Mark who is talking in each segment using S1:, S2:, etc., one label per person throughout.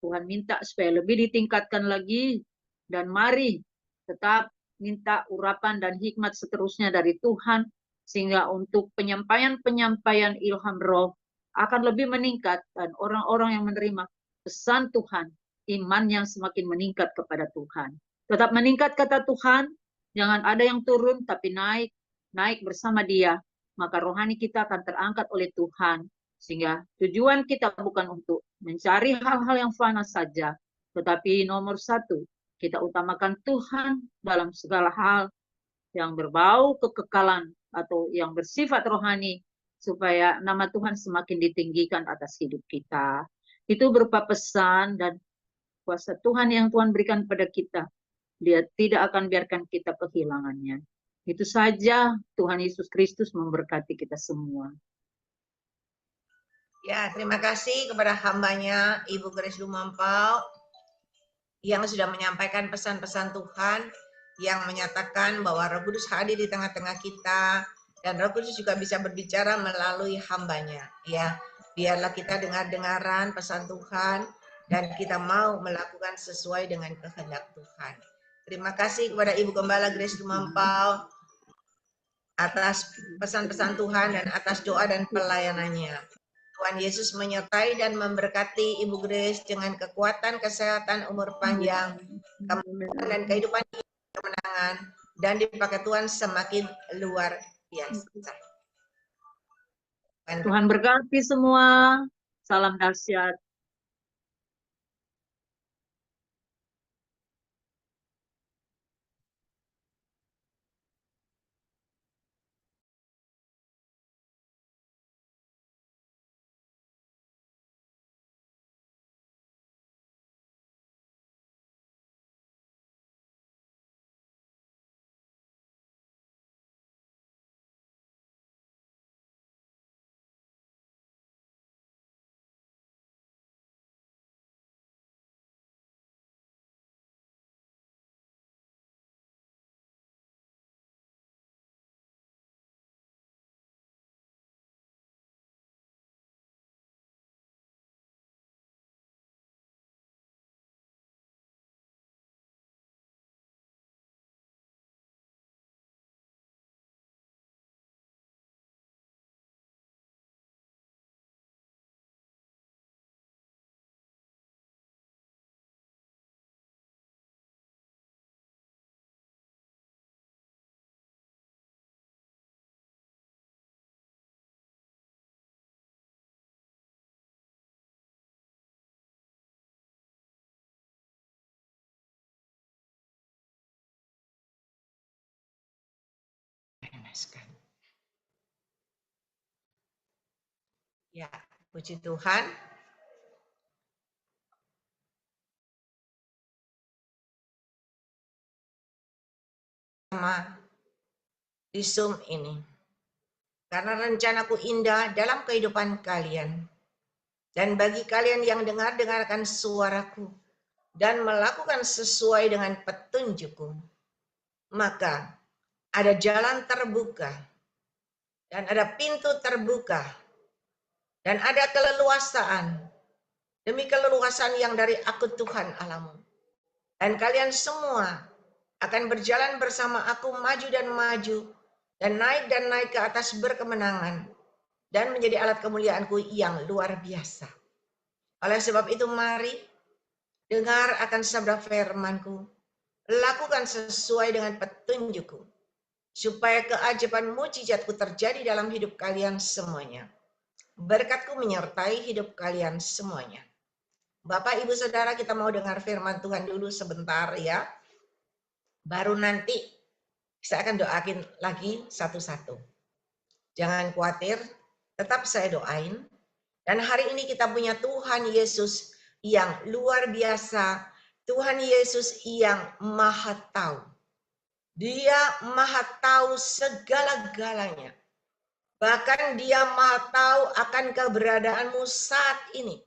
S1: Tuhan minta supaya lebih ditingkatkan lagi, dan mari tetap minta urapan dan hikmat seterusnya dari Tuhan, sehingga untuk penyampaian-penyampaian ilham roh akan lebih meningkat, dan orang-orang yang menerima pesan Tuhan, iman yang semakin meningkat kepada Tuhan. Tetap meningkat kata Tuhan, jangan ada yang turun, tapi naik, naik bersama Dia, maka rohani kita akan terangkat oleh Tuhan. Sehingga tujuan kita bukan untuk mencari hal-hal yang fana saja, tetapi nomor satu, kita utamakan Tuhan dalam segala hal yang berbau kekekalan atau yang bersifat rohani, supaya nama Tuhan semakin ditinggikan atas hidup kita. Itu berupa pesan dan kuasa Tuhan yang Tuhan berikan pada kita. Dia tidak akan biarkan kita kehilangannya. Itu saja, Tuhan Yesus Kristus memberkati kita semua.
S2: Ya, terima kasih kepada hambanya Ibu Grace Lumampau yang sudah menyampaikan pesan-pesan Tuhan, yang menyatakan bahwa Roh Kudus hadir di tengah-tengah kita, dan Roh Kudus juga bisa berbicara melalui hambanya. Ya, biarlah kita dengar-dengaran pesan Tuhan dan kita mau melakukan sesuai dengan kehendak Tuhan. Terima kasih kepada Ibu Gembala Grace Lumampau atas pesan-pesan Tuhan dan atas doa dan pelayanannya. Tuhan Yesus menyertai dan memberkati Ibu Grace dengan kekuatan, kesehatan, umur panjang, kemenangan dan kehidupan kemenangan, dan dipakai Tuhan semakin luar biasa.
S1: Tuhan berkati semua. Salam dahsyat.
S2: Ya, puji Tuhan. Sama di Zoom ini. Karena rencanaku indah dalam kehidupan kalian. Dan bagi kalian yang dengarkan suaraku dan melakukan sesuai dengan petunjukku, maka ada jalan terbuka dan ada pintu terbuka dan ada keleluasaan demi keleluasan yang dari aku Tuhan Allahmu. Dan kalian semua akan berjalan bersama aku maju dan naik ke atas berkemenangan dan menjadi alat kemuliaanku yang luar biasa. Oleh sebab itu mari dengar akan sabda firman-Ku, lakukan sesuai dengan petunjuk-Ku, supaya keajaiban mujizat-Ku terjadi dalam hidup kalian semuanya. Berkat-Ku menyertai hidup kalian semuanya. Bapak, Ibu, Saudara, kita mau dengar firman Tuhan dulu sebentar ya. Baru nanti saya akan doain lagi satu-satu. Jangan khawatir, tetap saya doain. Dan hari ini kita punya Tuhan Yesus yang luar biasa. Tuhan Yesus yang maha tahu. Dia maha tahu segala-galanya. Bahkan dia maha tahu akan keberadaanmu saat ini.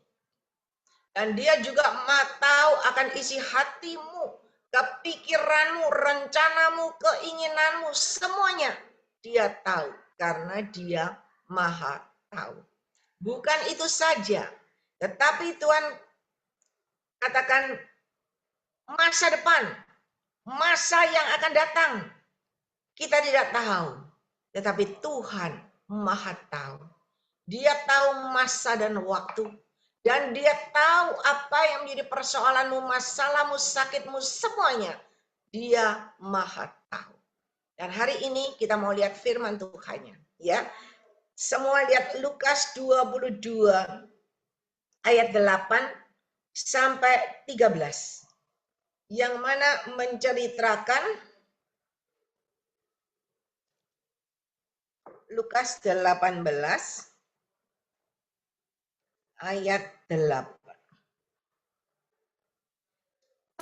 S2: Dan dia juga maha tahu akan isi hatimu, kepikiranmu, rencanamu, keinginanmu, semuanya. Dia tahu karena dia maha tahu. Bukan itu saja, tetapi Tuhan katakan masa depan, masa yang akan datang, kita tidak tahu. Tetapi Tuhan Maha tahu. Dia tahu masa dan waktu. Dan dia tahu apa yang menjadi persoalanmu, masalahmu, sakitmu, semuanya. Dia Maha tahu. Dan hari ini kita mau lihat firman Tuhannya. Ya, semua lihat Lukas 22 ayat 8 sampai 13. Yang mana menceritakan Lukas 18 ayat 8.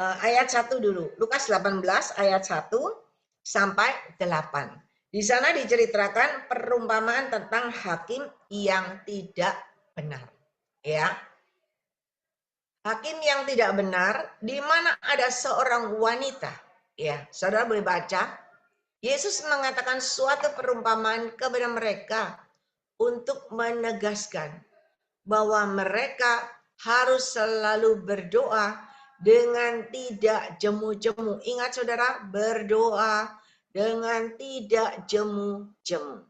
S2: Ayat 1 dulu. Lukas 18 ayat 1 sampai 8. Di sana diceritakan perumpamaan tentang hakim yang tidak benar. Ya. Hakim yang tidak benar, di mana ada seorang wanita. Ya, saudara boleh baca. Yesus mengatakan suatu perumpamaan kepada mereka untuk menegaskan bahwa mereka harus selalu berdoa dengan tidak jemu-jemu. Ingat saudara, berdoa dengan tidak jemu-jemu.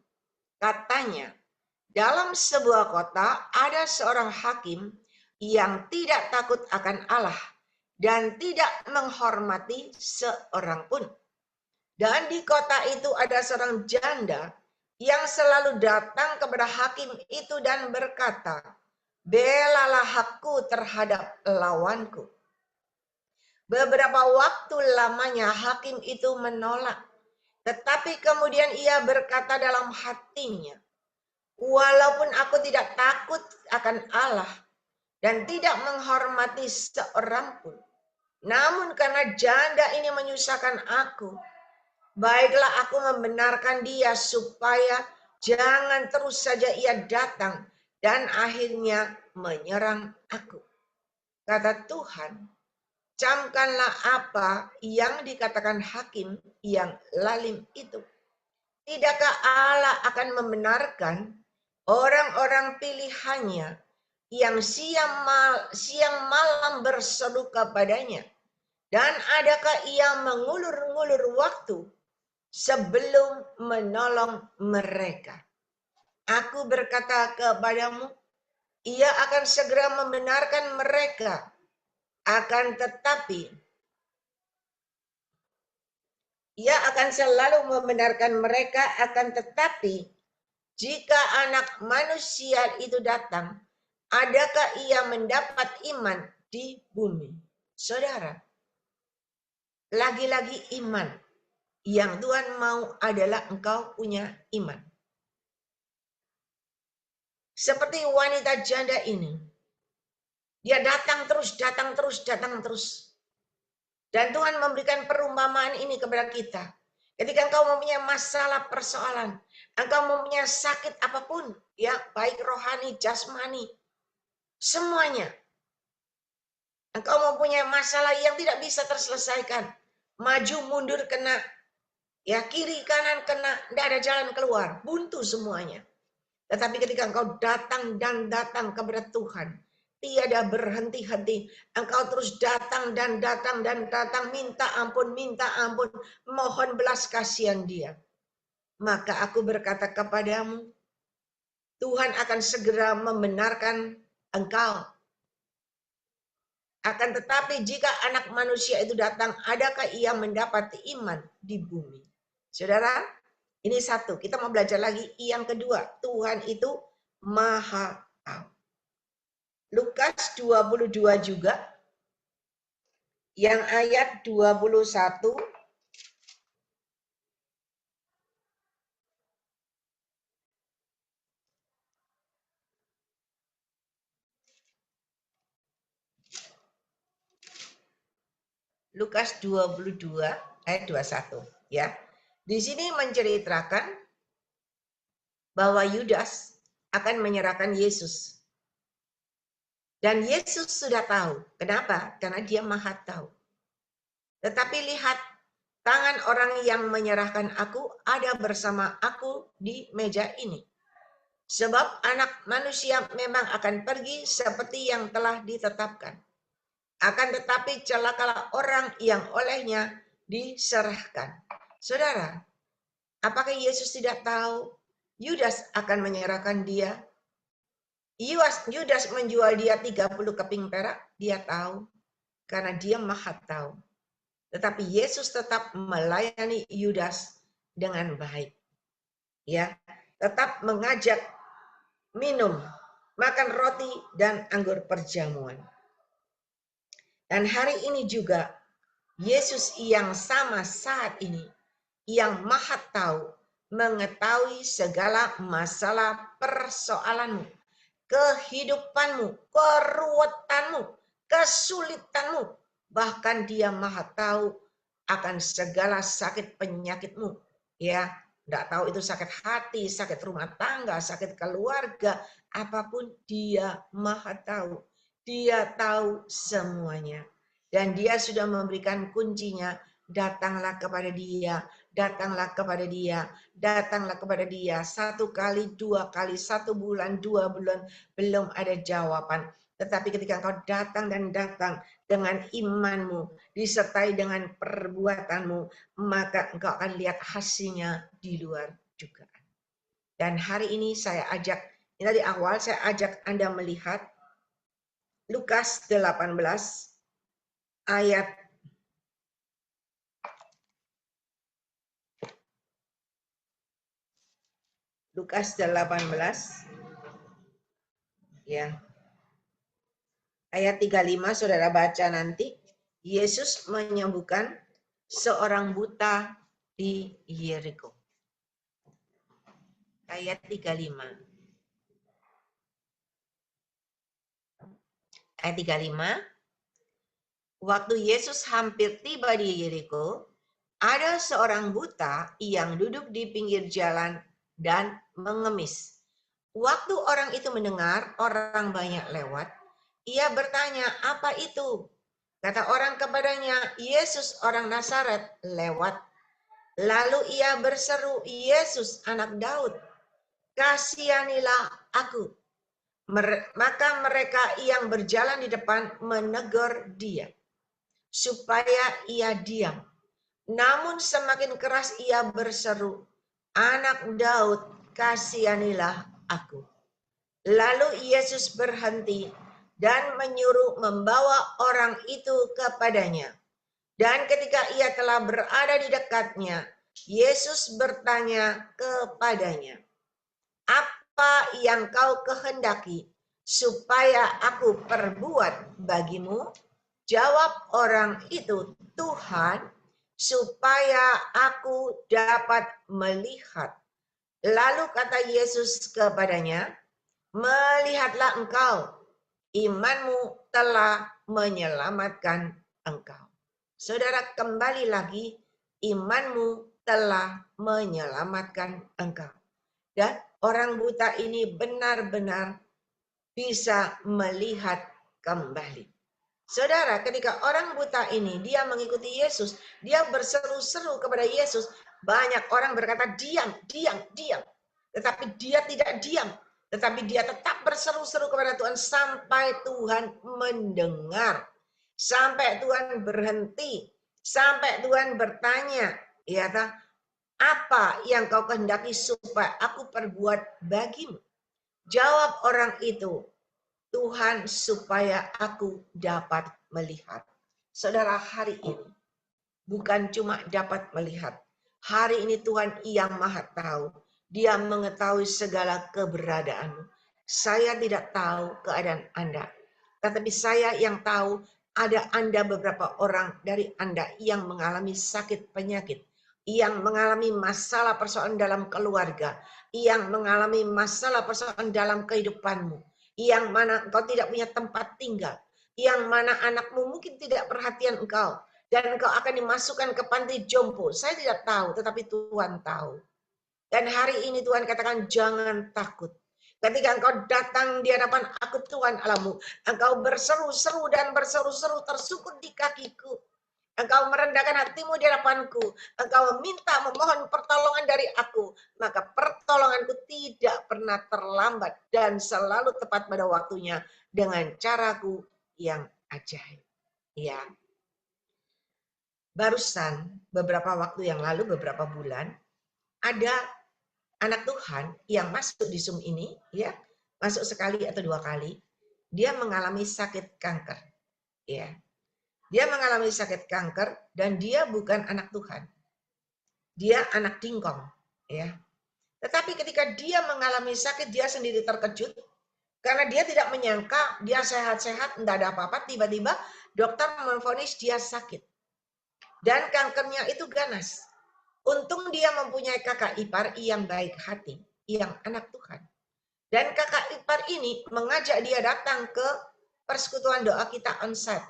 S2: Katanya, dalam sebuah kota ada seorang hakim yang tidak takut akan Allah dan tidak menghormati seorang pun. Dan di kota itu ada seorang janda yang selalu datang kepada hakim itu dan berkata, belalah hakku terhadap lawanku. Beberapa waktu lamanya hakim itu menolak. Tetapi kemudian ia berkata dalam hatinya, walaupun aku tidak takut akan Allah dan tidak menghormati seorang pun, namun karena janda ini menyusahkan aku, baiklah aku membenarkan dia supaya jangan terus saja ia datang dan akhirnya menyerang aku. Kata Tuhan, camkanlah apa yang dikatakan hakim yang lalim itu. Tidakkah Allah akan membenarkan orang-orang pilihannya yang siang malam berseru kepadanya? Dan adakah ia mengulur-ngulur waktu sebelum menolong mereka? Aku berkata kepadamu, ia akan segera membenarkan mereka. Akan tetapi, ia akan selalu membenarkan mereka, akan tetapi, jika anak manusia itu datang, adakah ia mendapat iman di bumi? Saudara, lagi-lagi iman. Yang Tuhan mau adalah engkau punya iman. Seperti wanita janda ini. Dia datang terus, datang terus, datang terus. Dan Tuhan memberikan perumpamaan ini kepada kita. Ketika engkau mempunyai masalah persoalan, engkau mempunyai sakit apapun, ya, baik rohani, jasmani, semuanya. Engkau mempunyai masalah yang tidak bisa terselesaikan. Maju mundur kena, ya, kiri kanan kena, tidak ada jalan keluar, buntu semuanya. Tetapi ketika engkau datang dan datang kepada Tuhan, tiada berhenti-henti, engkau terus datang dan datang dan datang, minta ampun, mohon belas kasihan dia. Maka aku berkata kepadamu, Tuhan akan segera membenarkan engkau. Akan tetapi jika anak manusia itu datang, adakah ia mendapati iman di bumi? Saudara, ini satu. Kita mau belajar lagi. Yang kedua, Tuhan itu Maha tahu. Lukas 22 juga. Yang ayat 21. Lukas 22 ayat 21 ya. Di sini menceritakan bahwa Yudas akan menyerahkan Yesus. Dan Yesus sudah tahu. Kenapa? Karena dia Maha tahu. Tetapi lihat, tangan orang yang menyerahkan aku ada bersama aku di meja ini. Sebab anak manusia memang akan pergi seperti yang telah ditetapkan. Akan tetapi celakalah orang yang olehnya diserahkan. Saudara, apakah Yesus tidak tahu Yudas akan menyerahkan dia? Yudas menjual dia 30 keping perak, dia tahu. Karena dia maha tahu. Tetapi Yesus tetap melayani Yudas dengan baik. Ya, tetap mengajak minum, makan roti dan anggur perjamuan. Dan hari ini juga Yesus yang sama saat ini, yang maha tahu, mengetahui segala masalah persoalanmu, kehidupanmu, keruwetanmu, kesulitanmu. Bahkan dia maha tahu akan segala sakit penyakitmu. Ya, tidak tahu itu sakit hati, sakit rumah tangga, sakit keluarga, apapun dia maha tahu. Dia tahu semuanya. Dan dia sudah memberikan kuncinya, datanglah kepada dia, datanglah kepada dia, datanglah kepada dia. 1 kali, 2 kali, 1 bulan, 2 bulan, belum ada jawaban. Tetapi ketika engkau datang dan datang dengan imanmu, disertai dengan perbuatanmu, maka engkau akan lihat hasilnya di luar dugaan. Dan hari ini saya ajak, ini tadi awal saya ajak Anda melihat Lukas 18 ayat Lukas 18 ya. Ayat 35 Saudara baca nanti. Yesus menyembuhkan seorang buta di Yeriko. Ayat 35. Ayat 35. Waktu Yesus hampir tiba di Yeriko, ada seorang buta yang duduk di pinggir jalan dan mengemis. Waktu orang itu mendengar orang banyak lewat, ia bertanya, "Apa itu?" Kata orang kepadanya, "Yesus orang Nazaret lewat." Lalu ia berseru, "Yesus anak Daud, kasihanilah aku." Maka mereka yang berjalan di depan menegur dia, supaya ia diam. Namun semakin keras ia berseru, "Anak Daud, kasihanilah aku." Lalu Yesus berhenti dan menyuruh membawa orang itu kepadanya. Dan ketika ia telah berada di dekatnya, Yesus bertanya kepadanya, "Apa yang kau kehendaki supaya aku perbuat bagimu?" Jawab orang itu, "Tuhan, supaya aku dapat melihat." Lalu kata Yesus kepadanya, "Melihatlah engkau, imanmu telah menyelamatkan engkau." Saudara, kembali lagi, imanmu telah menyelamatkan engkau. Dan orang buta ini benar-benar bisa melihat kembali. Saudara, ketika orang buta ini, dia mengikuti Yesus, dia berseru-seru kepada Yesus, banyak orang berkata, "Diam, diam, diam." Tetapi dia tidak diam. Tetapi dia tetap berseru-seru kepada Tuhan sampai Tuhan mendengar. Sampai Tuhan berhenti. Sampai Tuhan bertanya, ya, "Apa yang kau kehendaki supaya aku perbuat bagimu?" Jawab orang itu, "Tuhan, supaya aku dapat melihat." Saudara, hari ini bukan cuma dapat melihat. Hari ini Tuhan yang maha tahu. Dia mengetahui segala keberadaanmu. Saya tidak tahu keadaan Anda. Tetapi saya yang tahu ada Anda, beberapa orang dari Anda yang mengalami sakit penyakit, yang mengalami masalah persoalan dalam keluarga, yang mengalami masalah persoalan dalam kehidupanmu, yang mana engkau tidak punya tempat tinggal, yang mana anakmu mungkin tidak perhatian engkau, dan engkau akan dimasukkan ke panti jompo. Saya tidak tahu, tetapi Tuhan tahu. Dan hari ini Tuhan katakan, jangan takut. Ketika engkau datang di hadapan aku Tuhan Allahmu, engkau berseru-seru dan berseru-seru tersukut di kakiku. Engkau merendahkan hatimu di hadapanku. Engkau meminta, memohon pertolongan dari aku. Maka pertolonganku tidak pernah terlambat dan selalu tepat pada waktunya dengan caraku yang ajaib. Ya, barusan beberapa waktu yang lalu, beberapa bulan, ada anak Tuhan yang masuk di Zoom ini, ya, masuk sekali atau 2 kali, dia mengalami sakit kanker, ya. Dia mengalami sakit kanker dan dia bukan anak Tuhan. Dia anak dingkong, ya. Tetapi ketika dia mengalami sakit, dia sendiri terkejut karena dia tidak menyangka dia sehat-sehat, tidak ada apa-apa, tiba-tiba dokter memvonis dia sakit. Dan kankernya itu ganas. Untung dia mempunyai kakak ipar yang baik hati, yang anak Tuhan. Dan kakak ipar ini mengajak dia datang ke persekutuan doa kita onsite.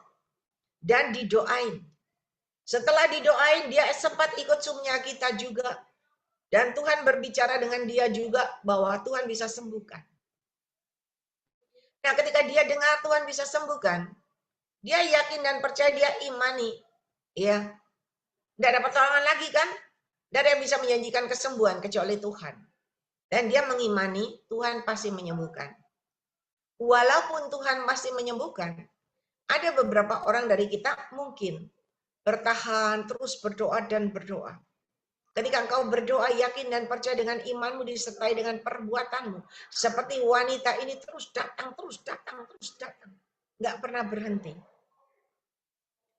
S2: Dan didoain. Setelah didoain, dia sempat ikut Zoom-nya kita juga. Dan Tuhan berbicara dengan dia juga bahwa Tuhan bisa sembuhkan. Nah, ketika dia dengar Tuhan bisa sembuhkan, dia yakin dan percaya, dia imani. Ya, tidak ada pertolongan lagi kan? Tidak ada yang bisa menjanjikan kesembuhan kecuali Tuhan. Dan dia mengimani Tuhan pasti menyembuhkan. Walaupun Tuhan pasti menyembuhkan, ada beberapa orang dari kita mungkin bertahan, terus berdoa dan berdoa. Ketika engkau berdoa yakin dan percaya dengan imanmu disertai dengan perbuatanmu. Seperti wanita ini terus datang, terus datang, terus datang. Nggak pernah berhenti.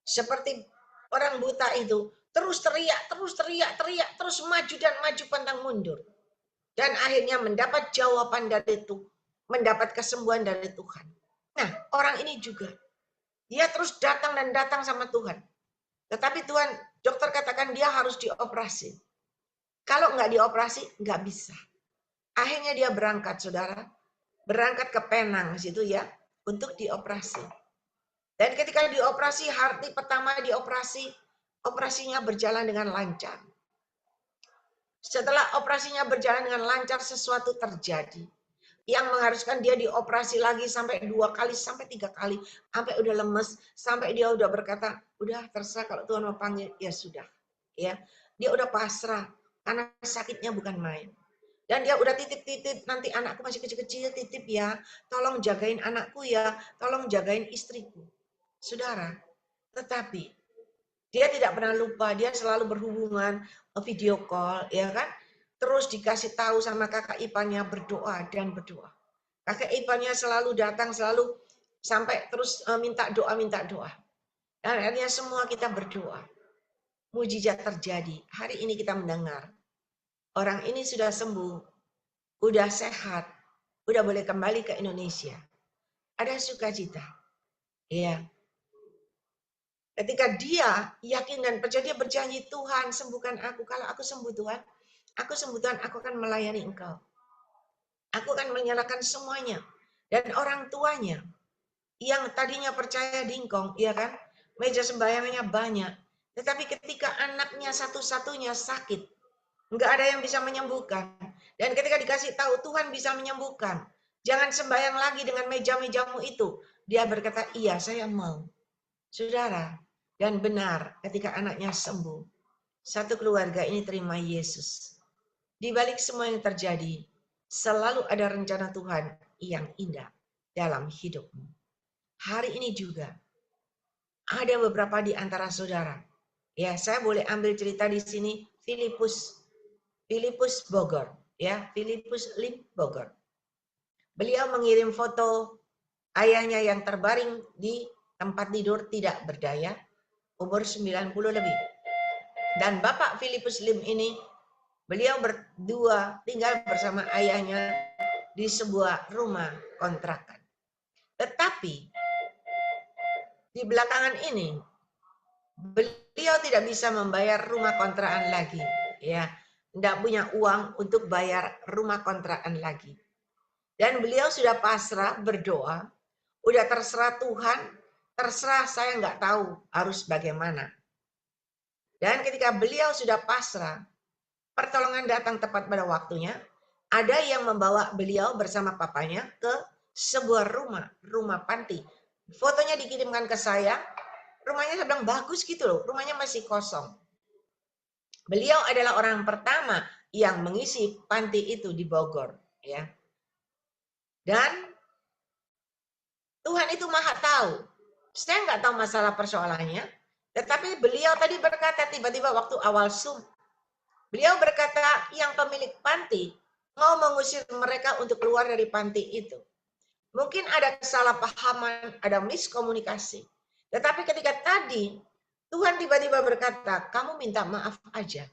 S2: Seperti orang buta itu, terus teriak, terus teriak, teriak, terus maju dan maju pantang mundur. Dan akhirnya mendapat jawaban dari Tuhan, mendapat kesembuhan dari Tuhan. Nah, orang ini juga, dia terus datang dan datang sama Tuhan. Tetapi Tuhan, dokter katakan dia harus dioperasi. Kalau nggak dioperasi, nggak bisa. Akhirnya dia berangkat, saudara. Berangkat ke Penang, situ ya, untuk dioperasi. Dan ketika dioperasi, hari pertama dioperasi, operasinya berjalan dengan lancar. Setelah operasinya berjalan dengan lancar, sesuatu terjadi. Yang mengharuskan dia dioperasi lagi sampai 2 kali, sampai 3 kali. Sampai udah lemes, sampai dia udah berkata, udah terserah kalau Tuhan mau panggil, ya sudah. Ya, dia udah pasrah, karena sakitnya bukan main. Dan dia udah titip-titip, nanti anakku masih kecil-kecil, titip ya. Tolong jagain anakku ya, tolong jagain istriku. Saudara, tetapi dia tidak pernah lupa, dia selalu berhubungan, video call, ya kan? Terus dikasih tahu sama kakak iparnya berdoa dan berdoa. Kakak iparnya selalu datang, selalu sampai terus minta doa, minta doa. Dan akhirnya semua kita berdoa. Mujizat terjadi. Hari ini kita mendengar. Orang ini sudah sembuh, udah sehat, udah boleh kembali ke Indonesia. Ada sukacita. Ya. Ketika dia yakin dan percaya, dia berjanji, Tuhan sembuhkan aku. Kalau aku sembuh Tuhan, aku akan melayani Engkau. Aku akan menyalakan semuanya. Dan orang tuanya yang tadinya percaya dingkong, ya kan? Meja sembahyangnya banyak. Tetapi ketika anaknya satu-satunya sakit, nggak ada yang bisa menyembuhkan. Dan ketika dikasih tahu Tuhan bisa menyembuhkan, jangan sembahyang lagi dengan meja-mejamu itu. Dia berkata, iya saya mau. Saudara, dan benar ketika anaknya sembuh, satu keluarga ini terima Yesus. Di balik semua yang terjadi, selalu ada rencana Tuhan yang indah dalam hidupmu. Hari ini juga, ada beberapa di antara saudara. Ya, saya boleh ambil cerita di sini, Filipus Bogor. Ya, Filipus Lim Bogor. Beliau mengirim foto ayahnya yang terbaring di tempat tidur tidak berdaya, umur 90 lebih. Dan Bapak Filipus Lim ini, beliau berdua tinggal bersama ayahnya di sebuah rumah kontrakan. Tetapi di belakangan ini, beliau tidak bisa membayar rumah kontrakan lagi. Ya, tidak punya uang untuk bayar rumah kontrakan lagi. Dan beliau sudah pasrah berdoa, udah terserah Tuhan, terserah saya nggak tahu harus bagaimana. Dan ketika beliau sudah pasrah, pertolongan datang tepat pada waktunya. Ada yang membawa beliau bersama papanya ke sebuah rumah panti. Fotonya dikirimkan ke saya, rumahnya sedang bagus gitu loh, rumahnya masih kosong. Beliau adalah orang pertama yang mengisi panti itu di Bogor, ya. Dan Tuhan itu maha tahu. Saya nggak tahu masalah persoalannya, tetapi beliau tadi berkata tiba-tiba waktu awal Zoom, beliau berkata yang pemilik panti mau mengusir mereka untuk keluar dari panti itu. Mungkin ada kesalahpahaman, ada miskomunikasi. Tetapi ketika tadi Tuhan tiba-tiba berkata, kamu minta maaf aja.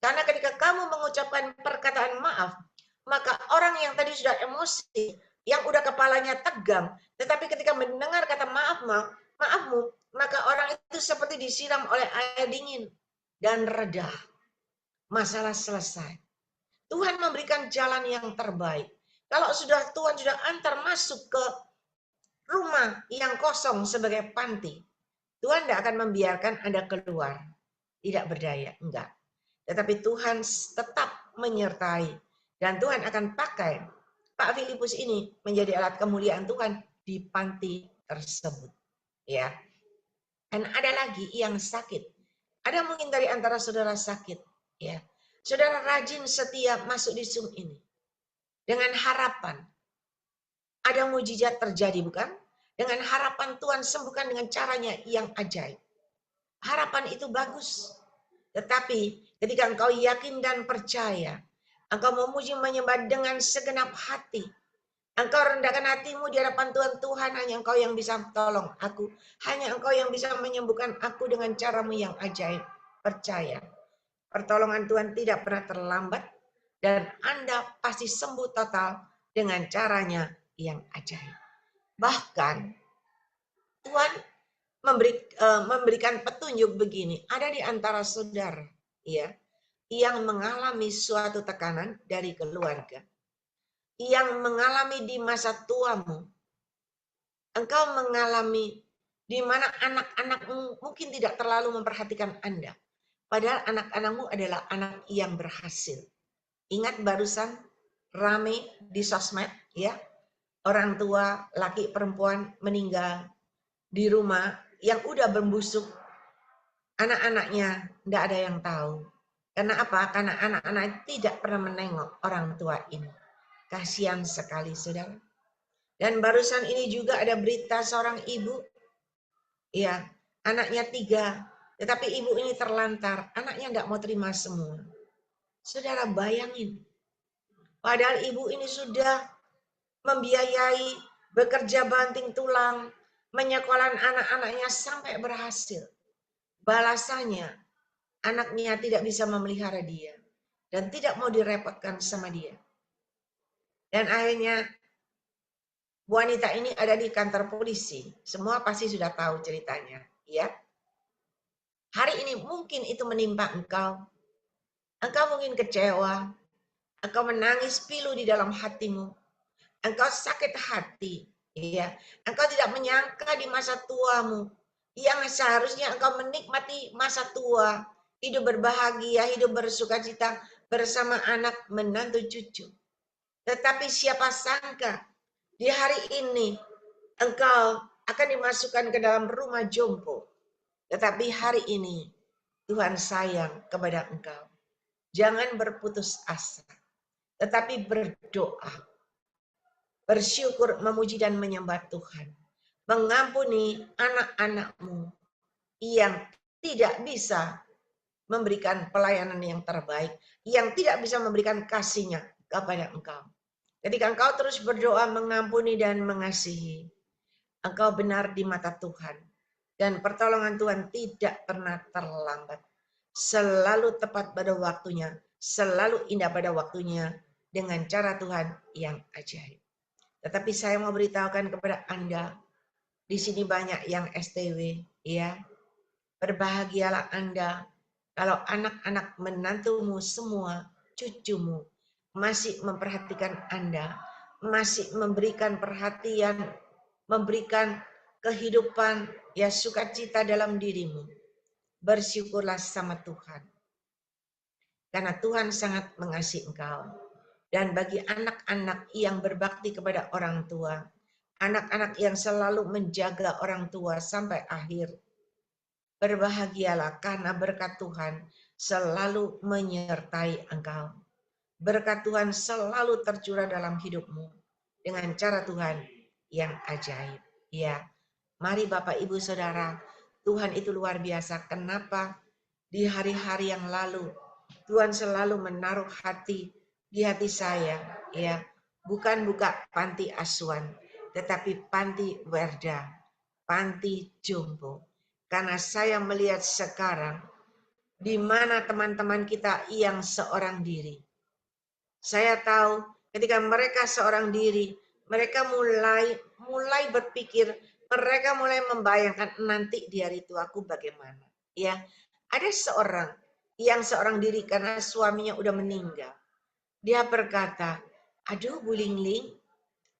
S2: Karena ketika kamu mengucapkan perkataan maaf, maka orang yang tadi sudah emosi, yang udah kepalanya tegang, tetapi ketika mendengar kata maafmu, maka orang itu seperti disiram oleh air dingin dan reda. Masalah selesai. Tuhan memberikan jalan yang terbaik. Kalau Tuhan sudah antar masuk ke rumah yang kosong sebagai panti, Tuhan tidak akan membiarkan Anda keluar. Tidak berdaya, enggak. Tetapi Tuhan tetap menyertai. Dan Tuhan akan pakai Pak Filipus ini menjadi alat kemuliaan Tuhan di panti tersebut. Ya. Dan ada lagi yang sakit. Ada mungkin dari antara saudara sakit. Ya. Saudara rajin setiap masuk di Zoom ini. Dengan harapan. Ada mujizat terjadi, bukan? Dengan harapan Tuhan sembuhkan dengan caranya yang ajaib. Harapan itu bagus. Tetapi ketika engkau yakin dan percaya, engkau memuji menyembah dengan segenap hati, engkau rendahkan hatimu di hadapan Tuhan, hanya engkau yang bisa tolong aku. Hanya engkau yang bisa menyembuhkan aku dengan caramu yang ajaib. Percaya. Pertolongan Tuhan tidak pernah terlambat dan Anda pasti sembuh total dengan caranya yang ajaib. Bahkan Tuhan memberikan petunjuk begini, ada di antara saudara ya yang mengalami suatu tekanan dari keluarga, yang mengalami di masa tuamu, engkau mengalami di mana anak-anakmu mungkin tidak terlalu memperhatikan Anda, padahal anak-anakmu adalah anak yang berhasil. Ingat barusan rame di sosmed ya, orang tua laki perempuan meninggal di rumah yang udah membusuk, anak-anaknya tidak ada yang tahu. Karena apa? Karena anak-anak tidak pernah menengok orang tua ini. Kasihan sekali, saudara. Dan barusan ini juga ada berita seorang ibu, ya, anaknya 3, tetapi ibu ini terlantar, anaknya tidak mau terima semua. Saudara bayangin, padahal ibu ini sudah membiayai, bekerja banting tulang, menyekolahkan anak-anaknya sampai berhasil. Balasannya, anaknya tidak bisa memelihara dia dan tidak mau direpotkan sama dia. Dan akhirnya wanita ini ada di kantor polisi. Semua pasti sudah tahu ceritanya, ya. Hari ini mungkin itu menimpa engkau. Engkau mungkin kecewa. Engkau menangis pilu di dalam hatimu. Engkau sakit hati, ya. Engkau tidak menyangka di masa tuamu yang seharusnya engkau menikmati masa tua, hidup berbahagia, hidup bersukacita bersama anak, menantu, cucu. Tetapi siapa sangka di hari ini engkau akan dimasukkan ke dalam rumah jompo. Tetapi hari ini Tuhan sayang kepada engkau. Jangan berputus asa, tetapi berdoa, bersyukur, memuji dan menyembah Tuhan. Mengampuni anak-anakmu yang tidak bisa memberikan pelayanan yang terbaik, yang tidak bisa memberikan kasihnya kepada engkau. Ketika engkau terus berdoa, mengampuni dan mengasihi, engkau benar di mata Tuhan. Dan pertolongan Tuhan tidak pernah terlambat. Selalu tepat pada waktunya, selalu indah pada waktunya, dengan cara Tuhan yang ajaib. Tetapi saya mau beritahukan kepada Anda, di sini banyak yang STW, ya. Berbahagialah Anda kalau anak-anak menantumu semua, cucumu, masih memperhatikan Anda, masih memberikan perhatian, memberikan kehidupan, ya sukacita dalam dirimu. Bersyukurlah sama Tuhan. Karena Tuhan sangat mengasihi engkau. Dan bagi anak-anak yang berbakti kepada orang tua, anak-anak yang selalu menjaga orang tua sampai akhir, berbahagialah karena berkat Tuhan selalu menyertai engkau. Berkat Tuhan selalu tercurah dalam hidupmu dengan cara Tuhan yang ajaib. Ya, Mari Bapak Ibu Saudara, Tuhan itu luar biasa. Kenapa? Di hari-hari yang lalu Tuhan selalu menaruh hati di hati saya, ya, bukan buka panti asuhan, tetapi panti werda, panti jompo. Karena saya melihat sekarang di mana teman-teman kita yang seorang diri. Saya tahu ketika mereka seorang diri, mereka mulai berpikir, mereka mulai membayangkan nanti di hari tuaku bagaimana. Ya, ada seorang diri karena suaminya udah meninggal. Dia berkata, aduh Bu Lingling,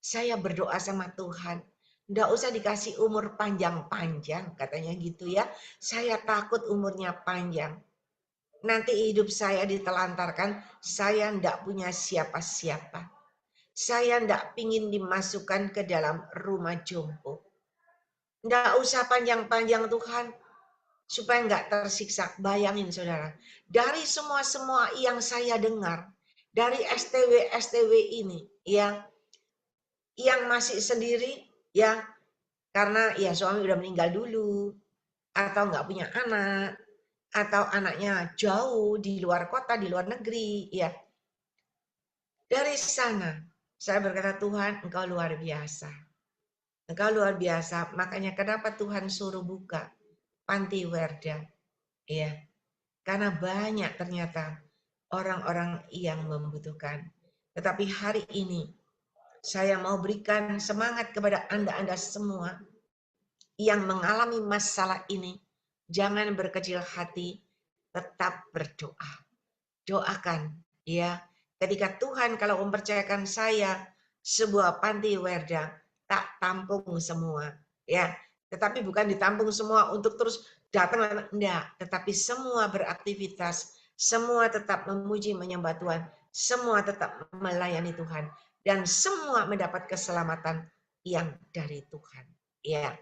S2: saya berdoa sama Tuhan. Nggak usah dikasih umur panjang-panjang, katanya gitu ya. Saya takut umurnya panjang. Nanti hidup saya ditelantarkan, saya ndak punya siapa-siapa. Saya ndak pingin dimasukkan ke dalam rumah jompo. Ndak usah panjang-panjang Tuhan, supaya nggak tersiksa. Bayangin saudara, dari semua yang saya dengar, dari STW ini, ya, yang masih sendiri, ya, karena ya suami udah meninggal dulu, atau nggak punya anak, atau anaknya jauh di luar kota, di luar negeri, ya. Dari sana, saya berkata, Tuhan, Engkau luar biasa. Engkau luar biasa, makanya kenapa Tuhan suruh buka panti werda, ya. Karena banyak ternyata orang-orang yang membutuhkan. Tetapi hari ini, saya mau berikan semangat kepada Anda semua yang mengalami masalah ini. Jangan berkecil hati, tetap berdoa. Doakan, ya. Ketika Tuhan kalau mempercayakan saya sebuah panti werda, tak tampung semua, ya. Tetapi bukan ditampung semua untuk terus datang, enggak. Tetapi semua beraktivitas, semua tetap memuji menyembah Tuhan, semua tetap melayani Tuhan, dan semua mendapat keselamatan yang dari Tuhan, ya.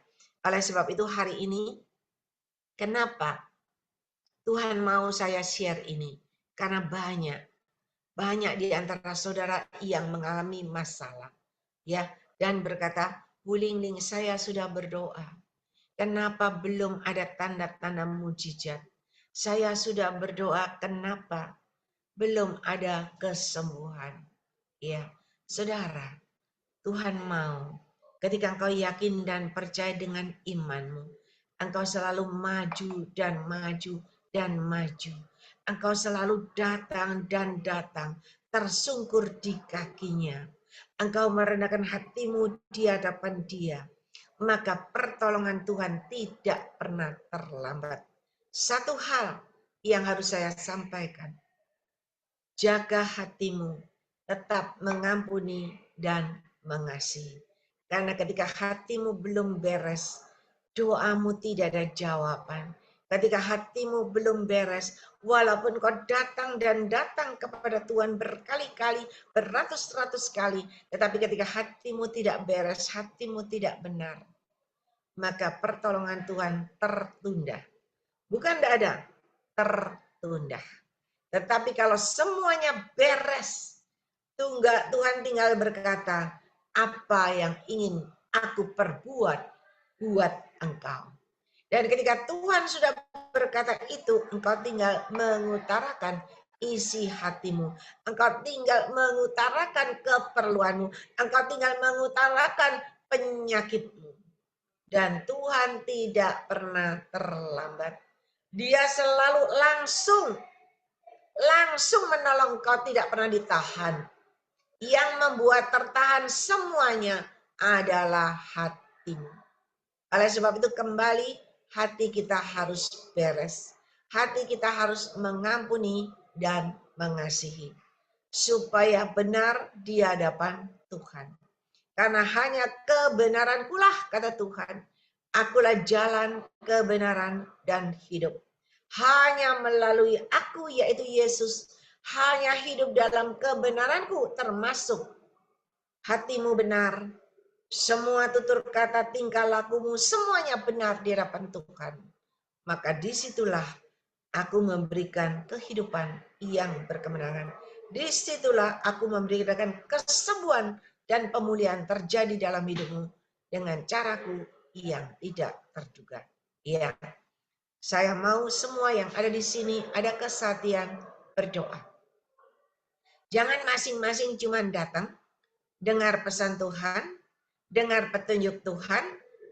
S2: Oleh sebab itu hari ini, kenapa Tuhan mau saya share ini? Karena banyak di antara saudara yang mengalami masalah, ya, dan berkata, Bu Lingling, saya sudah berdoa. Kenapa belum ada tanda-tanda mujizat? Saya sudah berdoa, kenapa belum ada kesembuhan? Ya, saudara, Tuhan mau ketika engkau yakin dan percaya dengan imanmu, engkau selalu maju dan maju dan maju. Engkau selalu datang dan datang, tersungkur di kakinya. Engkau merendahkan hatimu di hadapan Dia. Maka pertolongan Tuhan tidak pernah terlambat. Satu hal yang harus saya sampaikan. Jaga hatimu, tetap mengampuni dan mengasihi. Karena ketika hatimu belum beres, doamu tidak ada jawaban. Ketika hatimu belum beres, walaupun kau datang dan datang kepada Tuhan berkali-kali, beratus-ratus kali, tetapi ketika hatimu tidak beres, hatimu tidak benar, maka pertolongan Tuhan tertunda. Bukan tidak ada, tertunda. Tetapi kalau semuanya beres, Tuhan tinggal berkata, apa yang ingin aku perbuat buat engkau. Dan ketika Tuhan sudah berkata itu, engkau tinggal mengutarakan isi hatimu. Engkau tinggal mengutarakan keperluanmu. Engkau tinggal mengutarakan penyakitmu. Dan Tuhan tidak pernah terlambat. Dia selalu langsung menolong, kau tidak pernah ditahan. Yang membuat tertahan semuanya adalah hatimu. Oleh sebab itu kembali hati kita harus beres. Hati kita harus mengampuni dan mengasihi. Supaya benar di hadapan Tuhan. Karena hanya kebenarankulah, kata Tuhan. Akulah jalan, kebenaran, dan hidup. Hanya melalui aku, yaitu Yesus, hanya hidup dalam kebenaranku, termasuk hatimu benar. Semua tutur kata, tingkah lakumu, semuanya benar di hadapan Tuhan. Maka disitulah aku memberikan kehidupan yang berkemenangan. Disitulah aku memberikan kesembuhan dan pemulihan terjadi dalam hidupmu dengan caraku yang tidak terduga. Ya, saya mau semua yang ada di sini ada kesatian berdoa. Jangan masing-masing cuma datang, dengar pesan Tuhan, dengar petunjuk Tuhan,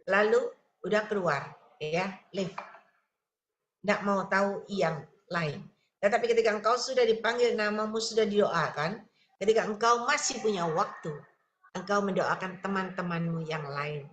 S2: lalu udah keluar, ya, leave. Tidak mau tahu yang lain. Tetapi ketika engkau sudah dipanggil, namamu sudah didoakan, ketika engkau masih punya waktu, engkau mendoakan teman-temanmu yang lain.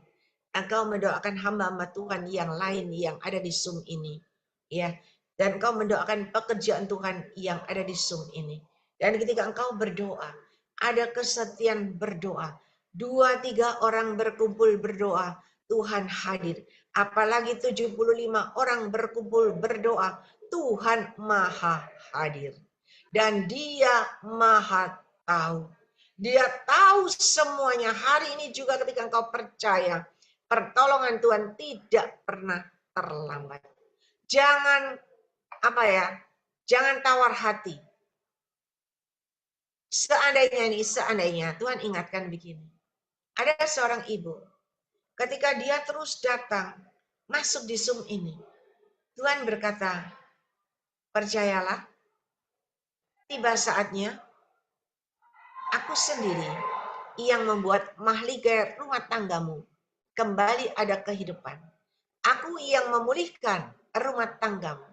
S2: Engkau mendoakan hamba-hamba Tuhan yang lain yang ada di Zoom ini. Ya, dan engkau mendoakan pekerjaan Tuhan yang ada di Zoom ini. Dan ketika engkau berdoa, ada kesetiaan berdoa. 2-3 orang berkumpul berdoa, Tuhan hadir. Apalagi 75 orang berkumpul berdoa, Tuhan maha hadir. Dan dia maha tahu. Dia tahu semuanya. Hari ini juga ketika engkau percaya, pertolongan Tuhan tidak pernah terlambat. Jangan jangan tawar hati. Seandainya Tuhan ingatkan begini. Ada seorang ibu, ketika dia terus datang, masuk di Zoom ini, Tuhan berkata, percayalah, tiba saatnya, aku sendiri yang membuat mahligai rumah tanggamu kembali ada kehidupan. Aku yang memulihkan rumah tanggamu.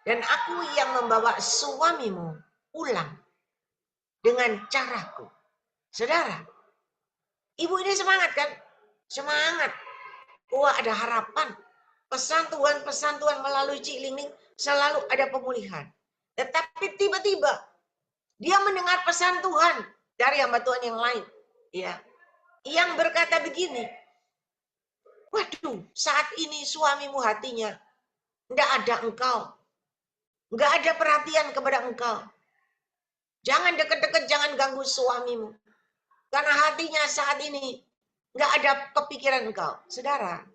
S2: Dan aku yang membawa suamimu pulang dengan caraku. Saudara, ibu ini semangat kan? Semangat. Wah, ada harapan. Pesan Tuhan melalui Cik Ling selalu ada pemulihan. Tetapi tiba-tiba dia mendengar pesan Tuhan dari hamba Tuhan yang lain. Ya, yang berkata begini, waduh, saat ini suamimu hatinya tidak ada engkau. Enggak ada perhatian kepada engkau. Jangan deket-deket, jangan ganggu suamimu. Karena hatinya saat ini enggak ada kepikiran engkau. Saudara,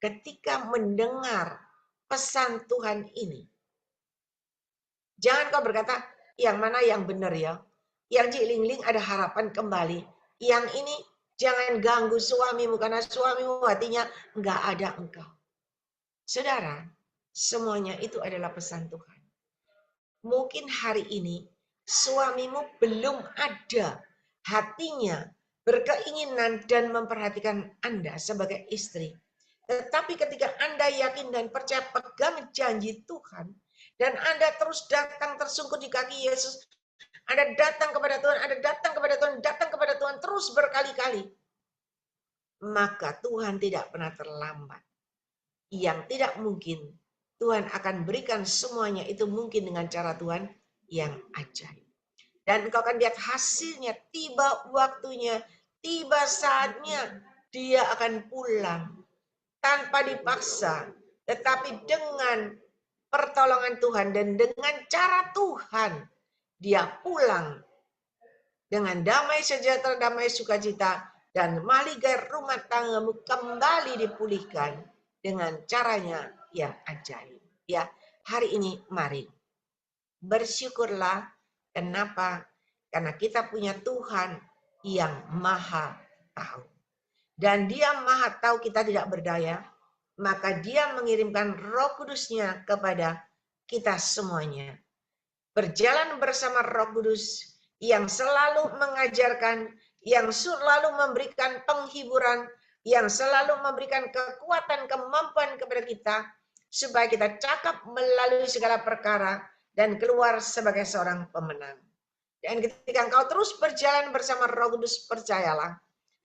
S2: ketika mendengar pesan Tuhan ini, jangan kau berkata, yang mana yang benar ya? Yang Cik Ling ada harapan kembali. Yang ini jangan ganggu suamimu karena suamimu hatinya enggak ada engkau. Saudara, semuanya itu adalah pesan Tuhan. Mungkin hari ini suamimu belum ada hatinya berkeinginan dan memperhatikan Anda sebagai istri. Tetapi ketika Anda yakin dan percaya pegang janji Tuhan, dan Anda terus datang tersungkur di kaki Yesus, Anda datang kepada Tuhan, Anda datang kepada Tuhan, datang kepada Tuhan terus berkali-kali, maka Tuhan tidak pernah terlambat. Yang tidak mungkin, Tuhan akan berikan semuanya itu mungkin dengan cara Tuhan yang ajaib. Dan engkau akan lihat hasilnya, tiba waktunya, tiba saatnya, dia akan pulang. Tanpa dipaksa, tetapi dengan pertolongan Tuhan dan dengan cara Tuhan, dia pulang dengan damai sejahtera, damai sukacita, dan mahligai rumah tanggamu kembali dipulihkan dengan caranya yang ajaib. Ya, hari ini mari bersyukurlah. Kenapa? Karena kita punya Tuhan yang maha tahu. Dan dia maha tahu kita tidak berdaya, maka dia mengirimkan Roh Kudus-Nya kepada kita semuanya. Berjalan bersama Roh Kudus yang selalu mengajarkan, yang selalu memberikan penghiburan, yang selalu memberikan kekuatan, kemampuan kepada kita, supaya kita cakap melalui segala perkara dan keluar sebagai seorang pemenang. Dan ketika engkau terus berjalan bersama Roh Kudus, percayalah,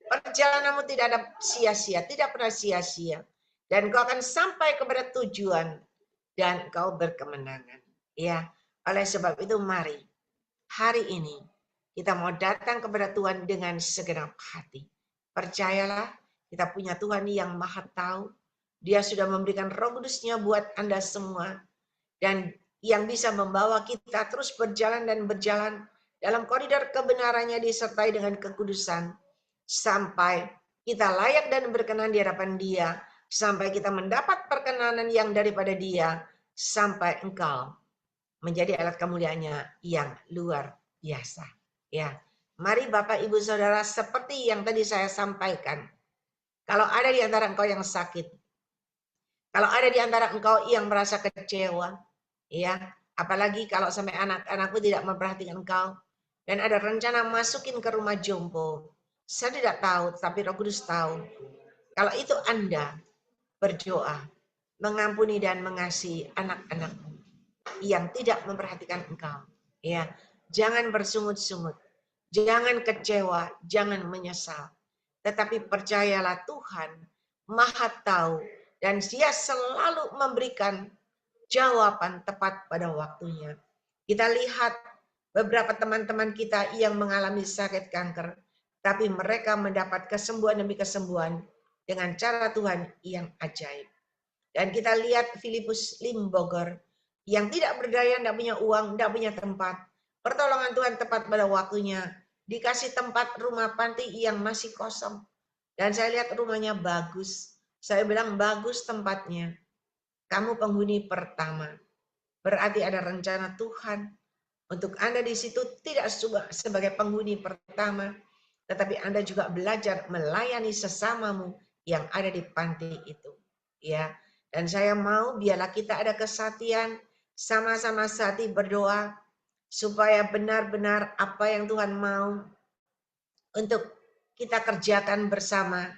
S2: perjalananmu tidak ada sia-sia, tidak pernah sia-sia. Dan kau akan sampai kepada tujuan dan kau berkemenangan. Ya, oleh sebab itu mari hari ini kita mau datang kepada Tuhan dengan segenap hati. Percayalah, kita punya Tuhan yang maha tahu. Dia sudah memberikan Roh Kudus-Nya buat Anda semua. Dan yang bisa membawa kita terus berjalan dan berjalan dalam koridor kebenarannya disertai dengan kekudusan. Sampai kita layak dan berkenan di hadapan Dia. Sampai kita mendapat perkenanan yang daripada Dia. Sampai engkau menjadi alat kemuliaannya yang luar biasa. Ya, mari Bapak Ibu Saudara, seperti yang tadi saya sampaikan, Kalau ada di antara engkau yang sakit, kalau ada di antara engkau yang merasa kecewa, ya, apalagi kalau sampai anak-anakku tidak memperhatikan engkau, dan ada rencana masukin ke rumah jompo, saya tidak tahu, tapi Roh Kudus tahu. Kalau itu Anda berdoa, mengampuni dan mengasihi anak-anakmu yang tidak memperhatikan engkau, ya, jangan bersungut-sungut, jangan kecewa, jangan menyesal, tetapi percayalah Tuhan Maha Tahu dan Dia selalu memberikan jawaban tepat pada waktunya. Kita lihat beberapa teman-teman kita yang mengalami sakit kanker, tapi mereka mendapat kesembuhan demi kesembuhan dengan cara Tuhan yang ajaib. Dan kita lihat Filipus Limboger yang tidak berdaya, tidak punya uang, tidak punya tempat. Pertolongan Tuhan tepat pada waktunya. Dikasih tempat rumah panti yang masih kosong. Dan saya lihat rumahnya bagus. Saya bilang bagus tempatnya. Kamu penghuni pertama. Berarti ada rencana Tuhan untuk Anda di situ tidak sebagai penghuni pertama, tetapi Anda juga belajar melayani sesamamu yang ada di panti itu. Ya, dan saya mau biarlah kita ada kesatian, sama-sama sati berdoa supaya benar-benar apa yang Tuhan mau untuk kita kerjakan bersama,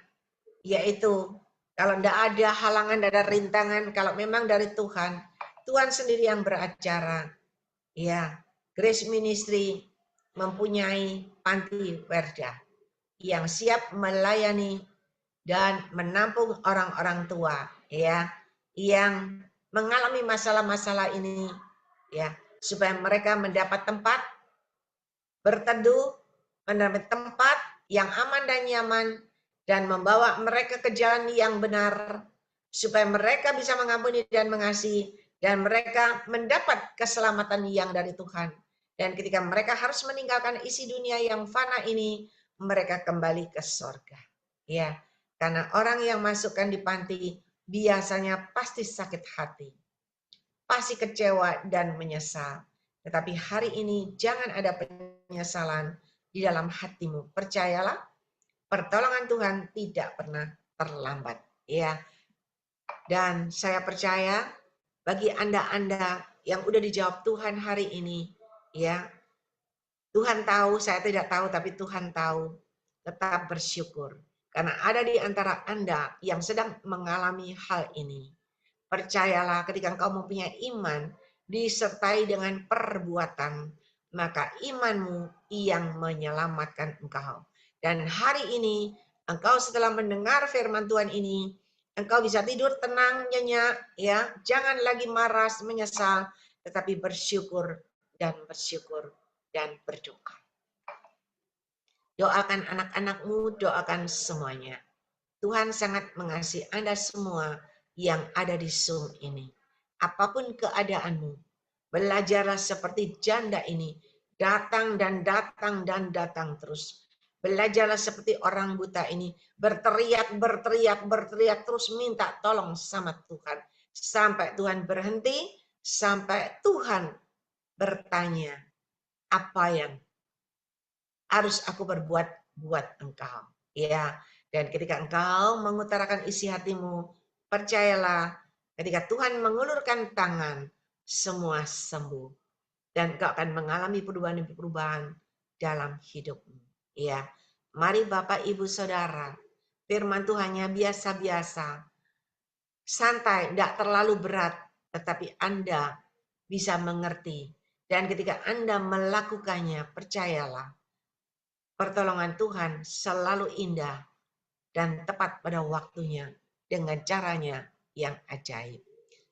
S2: yaitu kalau tidak ada halangan, tidak ada rintangan, kalau memang dari Tuhan, Tuhan sendiri yang beracara. Ya, Grace Ministry mempunyai panti werda yang siap melayani dan menampung orang-orang tua, ya, yang mengalami masalah-masalah ini, ya, supaya mereka mendapat tempat berteduh, mendapat tempat yang aman dan nyaman, dan membawa mereka ke jalan yang benar, supaya mereka bisa mengampuni dan mengasihi, dan mereka mendapat keselamatan yang dari Tuhan. Dan ketika mereka harus meninggalkan isi dunia yang fana ini, mereka kembali ke sorga. Ya, karena orang yang masukkan di panti biasanya pasti sakit hati, pasti kecewa dan menyesal. Tetapi hari ini jangan ada penyesalan di dalam hatimu. Percayalah, pertolongan Tuhan tidak pernah terlambat. Ya. Dan saya percaya bagi Anda-Anda yang udah dijawab Tuhan hari ini, ya. Tuhan tahu, saya tidak tahu, tapi Tuhan tahu. Tetap bersyukur. Karena ada di antara Anda yang sedang mengalami hal ini. Percayalah ketika engkau mempunyai iman disertai dengan perbuatan, maka imanmu yang menyelamatkan engkau. Dan hari ini engkau setelah mendengar firman Tuhan ini, engkau bisa tidur tenang, nyenyak, ya. Jangan lagi marah, menyesal, tetapi bersyukur dan bersyukur dan berdoa. Doakan anak-anakmu, doakan semuanya. Tuhan sangat mengasihi Anda semua yang ada di Zoom ini. Apapun keadaanmu, belajarlah seperti janda ini, datang dan datang dan datang terus. Belajarlah seperti orang buta ini, berteriak, berteriak, berteriak, terus minta tolong sama Tuhan. Sampai Tuhan berhenti, sampai Tuhan bertanya, apa yang harus aku berbuat buat engkau. Ya, dan ketika engkau mengutarakan isi hatimu, percayalah ketika Tuhan mengulurkan tangan, semua sembuh. Dan engkau akan mengalami perubahan-perubahan dalam hidupmu. Ya, mari Bapak, Ibu, Saudara, firman Tuhannya biasa-biasa, santai, tidak terlalu berat, tetapi Anda bisa mengerti. Dan ketika Anda melakukannya, percayalah, pertolongan Tuhan selalu indah dan tepat pada waktunya dengan caranya yang ajaib.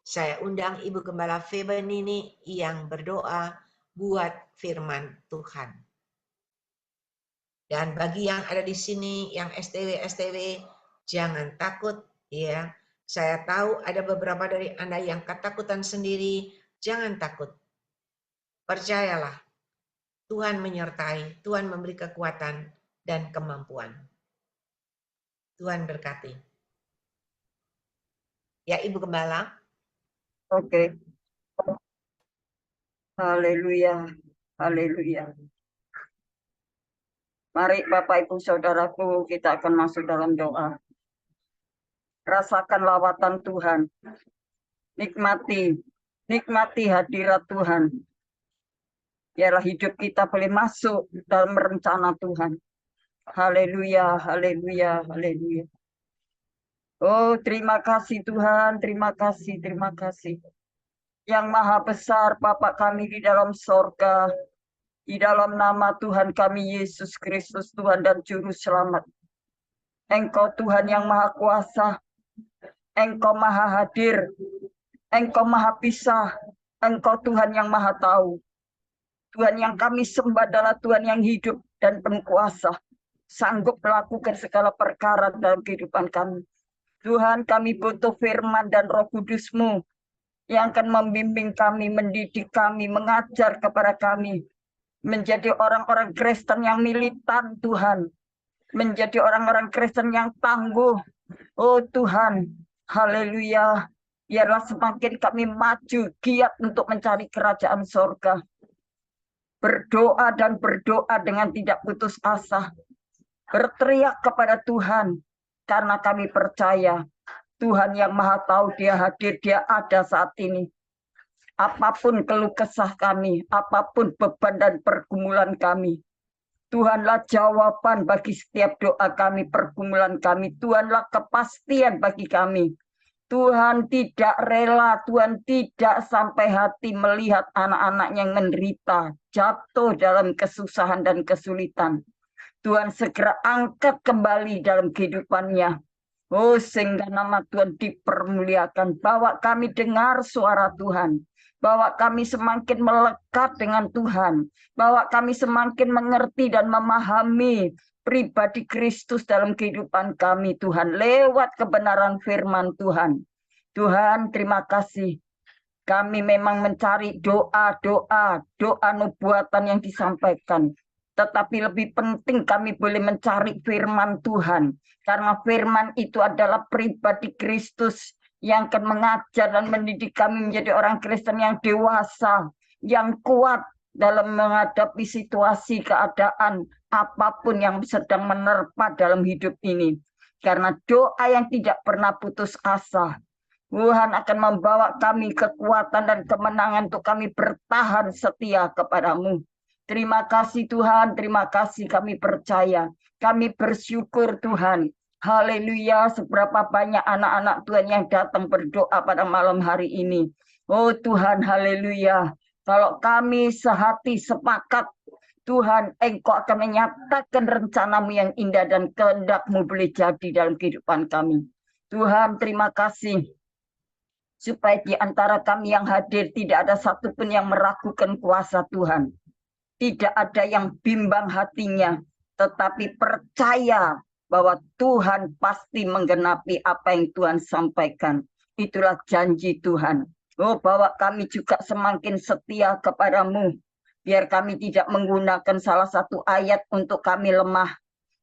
S2: Saya undang Ibu Gembala Febe Nini yang berdoa buat firman Tuhan. Dan bagi yang ada di sini, yang STW, jangan takut ya. Saya tahu ada beberapa dari Anda yang ketakutan sendiri, jangan takut. Percayalah, Tuhan menyertai, Tuhan memberi kekuatan dan kemampuan. Tuhan berkati. Ya, Ibu Gembala.
S3: Oke. Haleluya. Haleluya. Mari Bapak Ibu Saudaraku, kita akan masuk dalam doa. Rasakan lawatan Tuhan. Nikmati hadirat Tuhan. Biarlah hidup kita boleh masuk dalam rencana Tuhan. Haleluya, haleluya, haleluya. Oh, terima kasih Tuhan, terima kasih, terima kasih. Yang maha besar Bapa kami di dalam sorga, di dalam nama Tuhan kami Yesus Kristus, Tuhan dan Juru Selamat. Engkau Tuhan yang maha kuasa, Engkau maha hadir, Engkau maha pisah, Engkau Tuhan yang maha tahu. Tuhan yang kami sembah adalah Tuhan yang hidup dan penuh kuasa, sanggup melakukan segala perkara dalam kehidupan kami. Tuhan, kami butuh firman dan Roh Kudus-Mu yang akan membimbing kami, mendidik kami, mengajar kepada kami, menjadi orang-orang Kristen yang militan Tuhan, menjadi orang-orang Kristen yang tangguh. Oh Tuhan, haleluya, biarlah semakin kami maju, giat untuk mencari kerajaan sorga. Berdoa dan berdoa dengan tidak putus asa. Berteriak kepada Tuhan, karena kami percaya Tuhan yang maha tahu, Dia hadir, Dia ada saat ini. Apapun keluh kesah kami, apapun beban dan pergumulan kami, Tuhanlah jawaban bagi setiap doa kami, pergumulan kami. Tuhanlah kepastian bagi kami. Tuhan tidak rela, Tuhan tidak sampai hati melihat anak-anak yang menderita, jatuh dalam kesusahan dan kesulitan. Tuhan segera angkat kembali dalam kehidupannya. Oh, sehingga nama Tuhan dipermuliakan. Bawa kami dengar suara Tuhan. Bawa kami semakin melekat dengan Tuhan. Bawa kami semakin mengerti dan memahami pribadi Kristus dalam kehidupan kami, Tuhan, lewat kebenaran firman Tuhan. Tuhan, terima kasih. Kami memang mencari doa nubuatan yang disampaikan. Tetapi lebih penting kami boleh mencari firman Tuhan. Karena firman itu adalah pribadi Kristus yang akan mengajar dan mendidik kami menjadi orang Kristen yang dewasa, yang kuat dalam menghadapi situasi keadaan apapun yang sedang menerpa dalam hidup ini. Karena doa yang tidak pernah putus asa, Tuhan akan membawa kami kekuatan dan kemenangan untuk kami bertahan setia kepadamu. Terima kasih Tuhan, terima kasih, kami percaya. Kami bersyukur Tuhan. Haleluya, seberapa banyak anak-anak Tuhan yang datang berdoa pada malam hari ini. Oh Tuhan, haleluya. Kalau kami sehati sepakat, Tuhan, Engkau akan menyatakan rencanamu yang indah dan kehendak-Mu boleh jadi dalam kehidupan kami. Tuhan, terima kasih. Supaya di antara kami yang hadir tidak ada satupun yang meragukan kuasa Tuhan. Tidak ada yang bimbang hatinya, tetapi percaya bahwa Tuhan pasti menggenapi apa yang Tuhan sampaikan. Itulah janji Tuhan. Oh, bahwa kami juga semakin setia kepadamu. Biar kami tidak menggunakan salah satu ayat untuk kami lemah.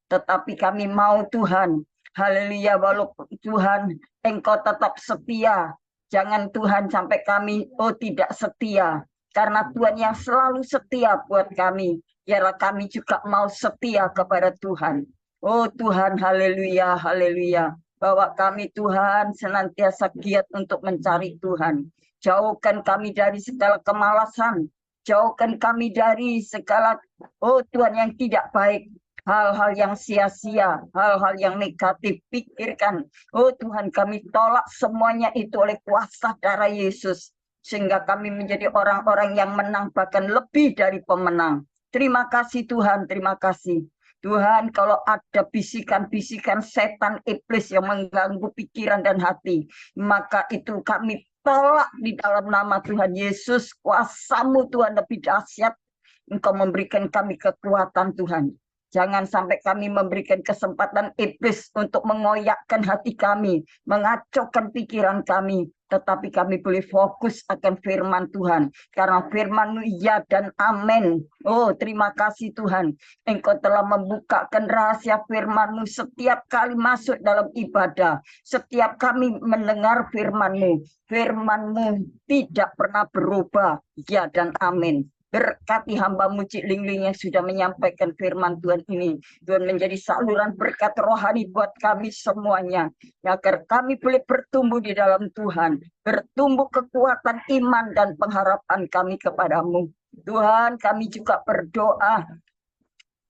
S3: Tetapi kami mau Tuhan. Haleluya, walaupun Tuhan Engkau tetap setia. Jangan Tuhan sampai kami tidak setia. Karena Tuhan yang selalu setia buat kami. Biarlah kami juga mau setia kepada Tuhan. Oh Tuhan, haleluya, haleluya. Bahwa kami Tuhan senantiasa giat untuk mencari Tuhan. Jauhkan kami dari segala kemalasan. Jauhkan kami dari segala, Tuhan, yang tidak baik. Hal-hal yang sia-sia, hal-hal yang negatif, pikirkan. Oh Tuhan, kami tolak semuanya itu oleh kuasa darah Yesus. Sehingga kami menjadi orang-orang yang menang, bahkan lebih dari pemenang. Terima kasih Tuhan, terima kasih. Tuhan, kalau ada bisikan-bisikan setan iblis yang mengganggu pikiran dan hati, maka itu kami tolak di dalam nama Tuhan Yesus. Kuasa-Mu Tuhan lebih dahsyat. Engkau memberikan kami kekuatan Tuhan. Jangan sampai kami memberikan kesempatan iblis untuk mengoyakkan hati kami, mengacaukan pikiran kami. Tetapi kami boleh fokus akan firman Tuhan. Karena firman-Mu ya dan amin. Oh, terima kasih Tuhan. Engkau telah membukakan rahasia firman-Mu setiap kali masuk dalam ibadah. Setiap kami mendengar firman-Mu. Firman-Mu tidak pernah berubah. Ya dan amin. Berkati hamba-Mu Cik Lingling yang sudah menyampaikan firman Tuhan ini. Tuhan menjadi saluran berkat rohani buat kami semuanya. Agar kami boleh bertumbuh di dalam Tuhan. Bertumbuh kekuatan iman dan pengharapan kami kepadamu. Tuhan, kami juga berdoa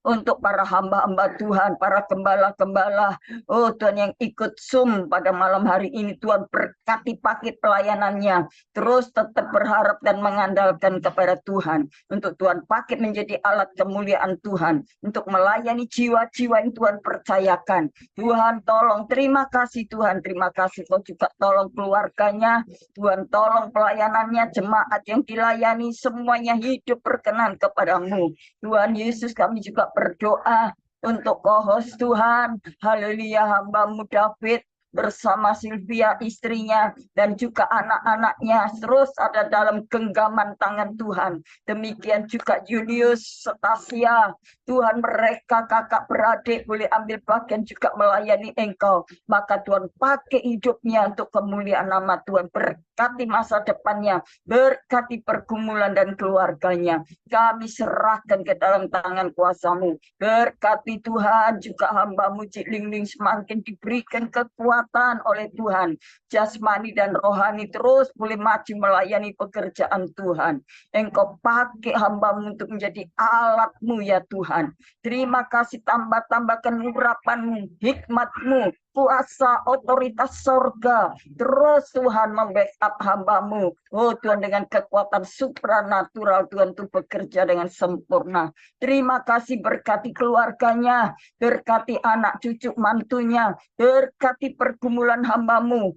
S3: untuk para hamba-hamba Tuhan, para gembala-gembala, oh Tuhan yang ikut Zoom pada malam hari ini, Tuhan berkati pakai pelayanannya, terus tetap berharap dan mengandalkan kepada Tuhan, untuk Tuhan pakai menjadi alat kemuliaan Tuhan, untuk melayani jiwa-jiwa yang Tuhan percayakan. Tuhan tolong, terima kasih Tuhan, terima kasih Kau juga tolong keluarganya, Tuhan tolong pelayanannya, jemaat yang dilayani, semuanya hidup berkenan kepadamu. Tuhan Yesus, kami juga berdoa untuk co-host Tuhan, haleluya, hamba-Mu David bersama Sylvia istrinya dan juga anak-anaknya terus ada dalam genggaman tangan Tuhan. Demikian juga Julius, Stasia, Tuhan mereka kakak beradik boleh ambil bagian juga melayani Engkau. Maka Tuhan pakai hidupnya untuk kemuliaan nama Tuhan. Berkati masa depannya, berkati pergumulan dan keluarganya. Kami serahkan ke dalam tangan kuasa-Mu. Berkati Tuhan juga hamba-Mu Cik Lingling semakin diberikan kekuatan oleh Tuhan, jasmani dan rohani terus boleh maju melayani pekerjaan Tuhan. Engkau pakai hamba-Mu untuk menjadi alat-Mu ya Tuhan. Terima kasih, tambahkan urapan-Mu, hikmat-Mu, kuasa, otoritas sorga. Terus Tuhan membackup hamba-Mu. Oh Tuhan, dengan kekuatan supranatural Tuhan tuh bekerja dengan sempurna. Terima kasih, berkati keluarganya, berkati anak cucu mantunya, berkati pergumulan hamba-Mu.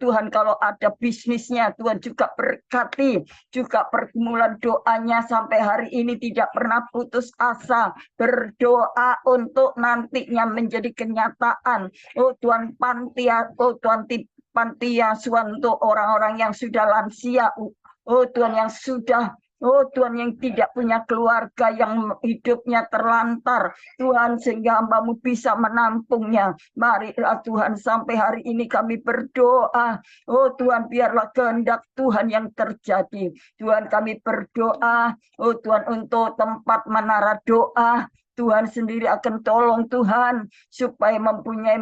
S3: Tuhan kalau ada bisnisnya, Tuhan juga berkati, juga pergumulan doanya sampai hari ini tidak pernah putus asa, berdoa untuk nantinya menjadi kenyataan. Oh Tuhan, panti asuhan untuk orang-orang yang sudah lansia, oh Tuhan yang sudah, oh Tuhan yang tidak punya keluarga, yang hidupnya terlantar, Tuhan, sehingga hamba-Mu bisa menampungnya. Marilah Tuhan, sampai hari ini kami berdoa, oh Tuhan, biarlah kehendak Tuhan yang terjadi. Tuhan, kami berdoa, oh Tuhan, untuk tempat menara doa, Tuhan sendiri akan tolong Tuhan, supaya mempunyai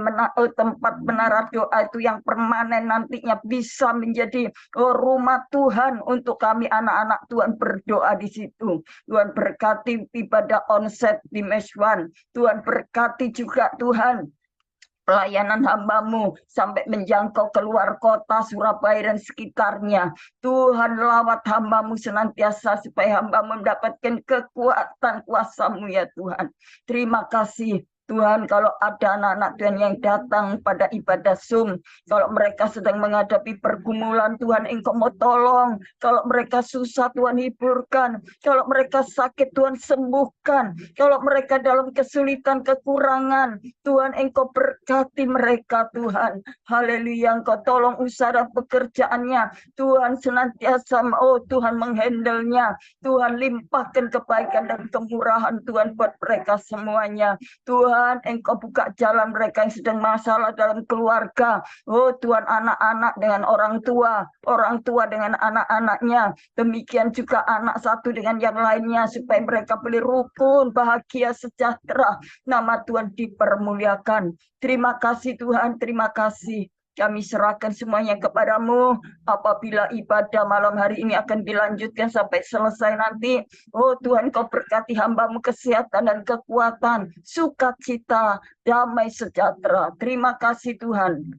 S3: tempat menara doa itu yang permanen nantinya bisa menjadi rumah Tuhan untuk kami anak-anak Tuhan berdoa di situ. Tuhan berkati ibadah onset di Meswan. Tuhan berkati juga Tuhan pelayanan hamba-Mu sampai menjangkau keluar kota Surabaya dan sekitarnya. Tuhan, lawat hamba-Mu senantiasa supaya hamba-Mu mendapatkan kekuatan kuasa-Mu ya Tuhan. Terima kasih Tuhan, kalau ada anak-anak Tuhan yang datang pada ibadah Zoom, kalau mereka sedang menghadapi pergumulan, Tuhan Engkau mau tolong. Kalau mereka susah, Tuhan hiburkan. Kalau mereka sakit, Tuhan sembuhkan. Kalau mereka dalam kesulitan, kekurangan, Tuhan Engkau berkati mereka, Tuhan. Haleluya, Engkau tolong usaha pekerjaannya. Tuhan senantiasa, oh Tuhan menghandle-nya. Tuhan limpahkan kebaikan dan kemurahan Tuhan buat mereka semuanya. Tuhan, Engkau buka jalan mereka yang sedang masalah dalam keluarga. Oh Tuhan, anak-anak dengan orang tua dengan anak-anaknya. Demikian juga anak satu dengan yang lainnya, supaya mereka boleh rukun, bahagia, sejahtera. Nama Tuhan dipermuliakan. Terima kasih Tuhan, terima kasih. Kami serahkan semuanya kepadamu. Apabila ibadah malam hari ini akan dilanjutkan sampai selesai nanti, oh Tuhan, Kau berkati hamba-Mu kesehatan dan kekuatan, sukacita, damai sejahtera. Terima kasih Tuhan.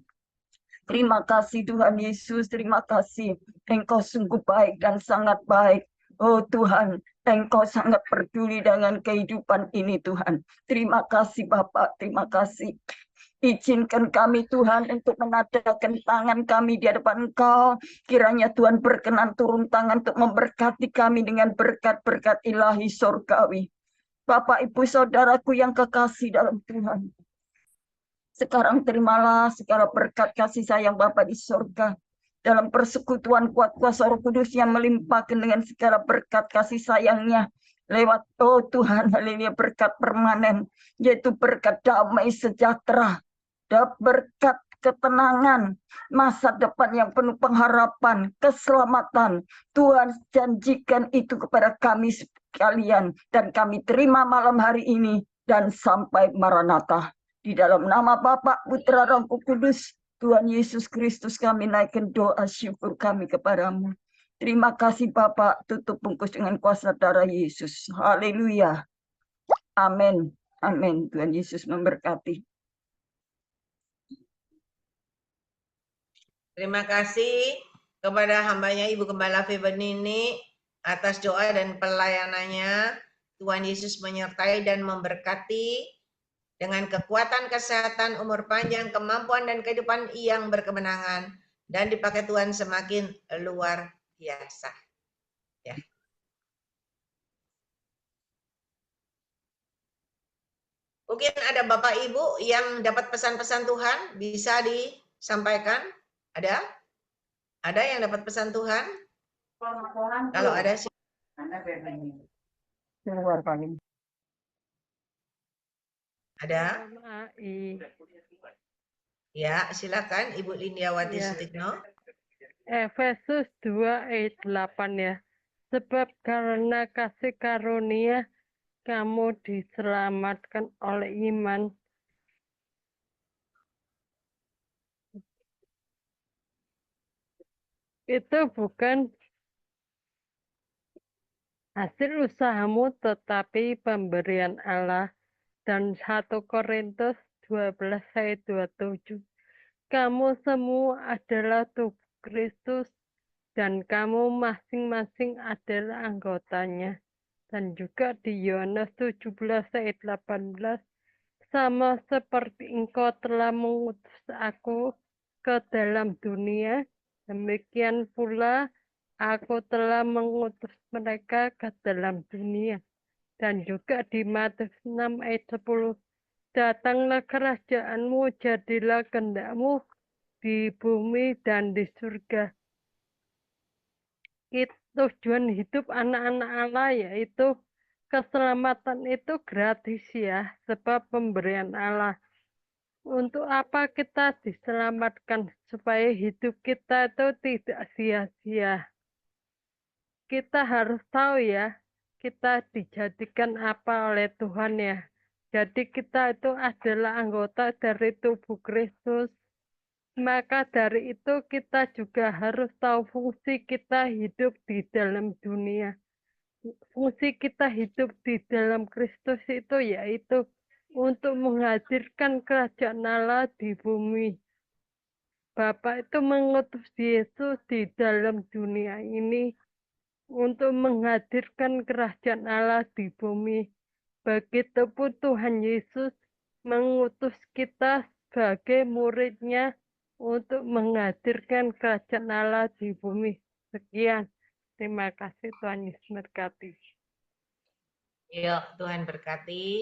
S3: Terima kasih Tuhan Yesus, terima kasih. Engkau sungguh baik dan sangat baik. Oh Tuhan, Engkau sangat peduli dengan kehidupan ini Tuhan. Terima kasih Bapak, terima kasih. Izinkan kami Tuhan untuk menadahkan tangan kami di hadapan Engkau. Kiranya Tuhan berkenan turun tangan untuk memberkati kami dengan berkat-berkat ilahi surgawi. Bapak, Ibu, Saudaraku yang kekasih dalam Tuhan. Sekarang terimalah segala berkat kasih sayang Bapa di surga. Dalam persekutuan kuat kuasa Roh Kudus yang melimpahkan dengan segala berkat kasih sayangnya. Lewat, oh Tuhan, haleluya, berkat permanen. Yaitu berkat damai sejahtera. Berkat ketenangan, masa depan yang penuh pengharapan, keselamatan. Tuhan janjikan itu kepada kami sekalian, dan kami terima malam hari ini dan sampai Maranatha. Di dalam nama Bapa, Putra, Roh Kudus, Tuhan Yesus Kristus, kami naikkan doa syukur kami kepadamu. Terima kasih Bapak, tutup bungkus dengan kuasa darah Yesus. Haleluya. Amin. Amin. Tuhan Yesus memberkati.
S2: Terima kasih kepada hambanya Ibu Gembala Febernini atas doa dan pelayanannya. Tuhan Yesus menyertai dan memberkati dengan kekuatan, kesehatan, umur panjang, kemampuan, dan kehidupan yang berkemenangan. Dan dipakai Tuhan semakin luar biasa. Ya. Mungkin ada Bapak Ibu yang dapat pesan-pesan Tuhan, bisa disampaikan? Ada? Ada yang dapat pesan Tuhan? Kalau ada sih. Ada? Ya, silakan Ibu Lindiawati Sutikno.
S4: Efesus 2 ayat 8 ya. Sebab karena kasih karunia kamu diselamatkan oleh iman. Itu bukan hasil usahamu tetapi pemberian Allah. Dan 1 Korintus 12 ayat 27. Kamu semua adalah tubuh Kristus dan kamu masing-masing adalah anggotanya. Dan juga di Yohanes 17 ayat 18. Sama seperti engkau telah mengutus aku ke dalam dunia, demikian pula aku telah mengutus mereka ke dalam dunia. Dan juga di Matius 6 ayat 10, datanglah kerajaanmu, jadilah kehendakmu di bumi dan di surga. Tujuan hidup anak-anak Allah yaitu keselamatan itu gratis ya, sebab pemberian Allah. Untuk apa kita diselamatkan? Supaya hidup kita itu tidak sia-sia. Kita harus tahu ya, kita dijadikan apa oleh Tuhan ya. Jadi kita itu adalah anggota dari tubuh Kristus. Maka dari itu kita juga harus tahu fungsi kita hidup di dalam dunia. Fungsi kita hidup di dalam Kristus itu yaitu untuk menghadirkan kerajaan Allah di bumi. Bapak itu mengutus Yesus di dalam dunia ini untuk menghadirkan kerajaan Allah di bumi. Begitupun Tuhan Yesus mengutus kita sebagai murid-Nya untuk menghadirkan kerajaan Allah di bumi. Sekian. Terima kasih, Tuhan Yesus berkati.
S2: Yuk, Tuhan berkati.